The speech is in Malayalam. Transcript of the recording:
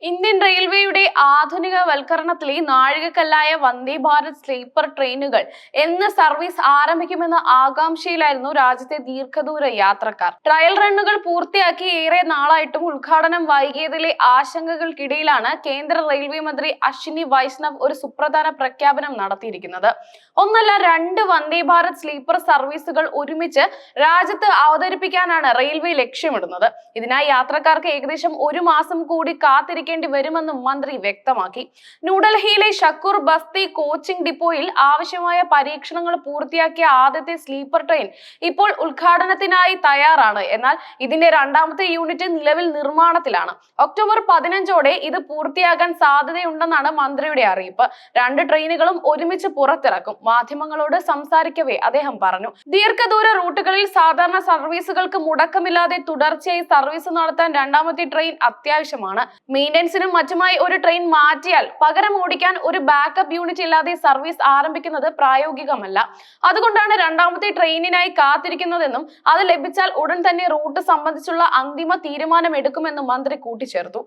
ഇന്ത്യൻ റെയിൽവേയുടെ ആധുനികവൽക്കരണത്തിലെ നാഴികക്കല്ലായ വന്ദേ ഭാരത് സ്ലീപ്പർ ട്രെയിനുകൾ എന്ന് സർവീസ് ആരംഭിക്കുമെന്ന ആകാംക്ഷയിലായിരുന്നു രാജ്യത്തെ ദീർഘദൂര യാത്രക്കാർ. ട്രയൽ റണ്ണുകൾ പൂർത്തിയാക്കി ഏറെ നാളായിട്ടും ഉദ്ഘാടനം വൈകിയതിലെ ആശങ്കകൾക്കിടയിലാണ് കേന്ദ്ര റെയിൽവേ മന്ത്രി അശ്വിനി വൈഷ്ണവ് ഒരു സുപ്രധാന പ്രഖ്യാപനം നടത്തിയിരിക്കുന്നത്. ഒന്നല്ല രണ്ട് വന്ദേ ഭാരത് സ്ലീപ്പർ സർവീസുകൾ ഒരുമിച്ച് രാജ്യത്ത് അവതരിപ്പിക്കാനാണ് റെയിൽവേ ലക്ഷ്യമിടുന്നത്. ഇതിനായി യാത്രക്കാർക്ക് ഏകദേശം ഒരു മാസം കൂടി കാത്തിരിക്കേണ്ടി വരുമെന്നും മന്ത്രി വ്യക്തമാക്കി. ന്യൂഡൽഹിയിലെ ഷക്കൂർ ബസ്തി കോച്ചിംഗ് ഡിപ്പോയിൽ ആവശ്യമായ പരീക്ഷണങ്ങൾ പൂർത്തിയാക്കിയ ആദ്യത്തെ സ്ലീപ്പർ ട്രെയിൻ ഇപ്പോൾ ഉദ്ഘാടനത്തിനായി തയ്യാറാണ്. എന്നാൽ ഇതിന്റെ രണ്ടാമത്തെ യൂണിറ്റ് നിലവിൽ നിർമ്മാണത്തിലാണ്. ഒക്ടോബർ 15ഓടെ ഇത് പൂർത്തിയാകാൻ സാധ്യതയുണ്ടെന്നാണ് മന്ത്രിയുടെ അറിയിപ്പ്. രണ്ട് ട്രെയിനുകളും ഒരുമിച്ച് പുറത്തിറക്കും. മാധ്യമങ്ങളോട് സംസാരിക്കവേ അദ്ദേഹം പറഞ്ഞു, ദീർഘദൂര റൂട്ടുകളിൽ സാധാരണ സർവീസുകൾക്ക് മുടക്കമില്ലാതെ തുടർച്ചയായി സർവീസ് നടത്താൻ രണ്ടാമത്തെ ട്രെയിൻ അത്യാവശ്യമാണ്. മെയിൻ്റനൻസിനും മറ്റുമായി ഒരു ട്രെയിൻ മാറ്റിയാൽ പകരം ഓടിക്കാൻ ഒരു ബാക്കപ്പ് യൂണിറ്റ് ഇല്ലാതെ സർവീസ് ആരംഭിക്കുന്നത് പ്രായോഗികമല്ല. അതുകൊണ്ടാണ് രണ്ടാമത്തെ ട്രെയിനിനായി കാത്തിരിക്കുന്നതെന്നും അത് ലഭിച്ചാൽ ഉടൻ തന്നെ റൂട്ട് സംബന്ധിച്ചുള്ള അന്തിമ തീരുമാനം എടുക്കുമെന്നും മന്ത്രി കൂട്ടിച്ചേർത്തു.